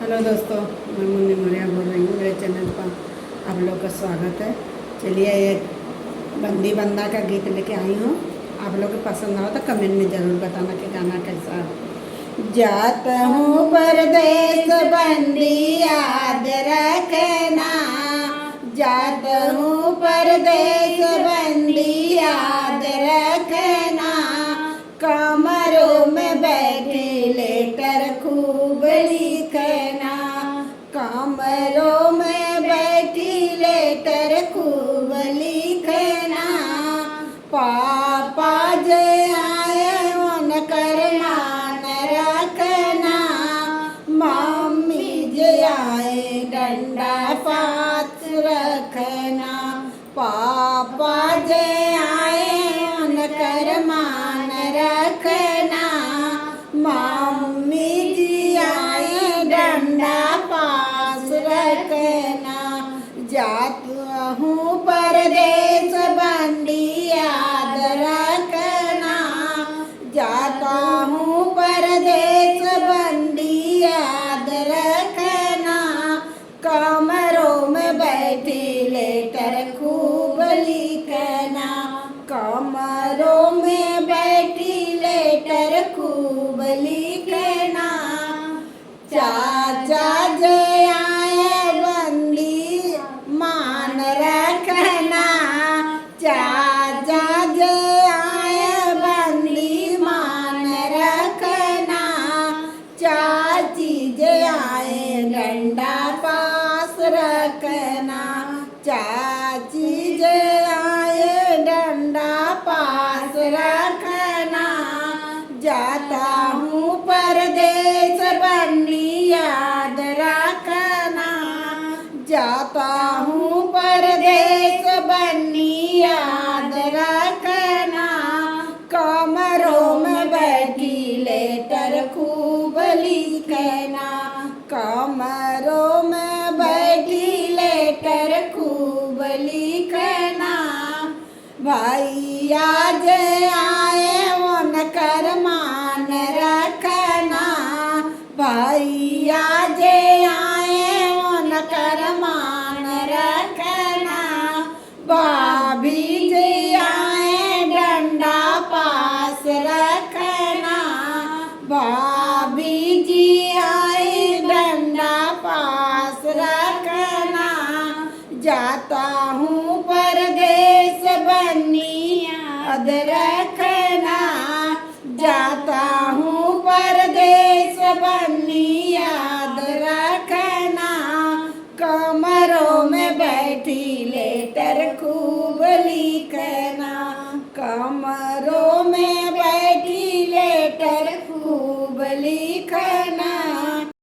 Hello दोस्तों, मैं मुन्नी मौर्य बोल रही हूँ। मेरे चैनल पर आप लोग का स्वागत है। चलिए, एक बंदी बंदा का गीत लेके आई हूँ। आप लोग को पसंद आओ तो कमेंट में ज़रूर बताना कि गाना कैसा है। जात हूँ परदेस बंदी याद रखना, जात हूँ परदेस बंदी याद रखना, कमरों में बैठी लेटर खूब लिखना, कमरों में बैठी लेटर खूब लिखना, पापा जे आए उनकर मान रखना, मम्मी जे आए डंडा पात रखना, पापा जे आए उनकर मान रखना, मम्मी जी आए डंडा पास रखना, जात हूँ परदेस बंदी याद रखना, जाता हूँ परदेस बंदी याद रखना, कमरों में बैठी लेटर खूब लिखना, कमरों में बैठी लेटर खूब लिखना, चाचा जे आए बंदी मान रखना, चाचा जे आए बंदी मान रखना, चाची जे आए डंडा पास रखना, चाची जे आए डंडा पास रखना, जाता हूँ परदेस बंदी याद रखना, जाता हूँ परदेस बंदी याद रखना, कमरों में बैठी लेटर खूब लिखना, कमरों में बैठी लेटर खूब लिखना, भैया जे आए उनकर मान रखना, भैया जे आए उनकर मान रखना, भाभी जे आए डंडा पास रखना, भाभी जी आए डंडा पास रखना, जाता हूँ परदेस बंदी याद रखना, जाता हूँ परदेस बंदी याद रखना, कमरों में बैठी लेटर खूब लिखना।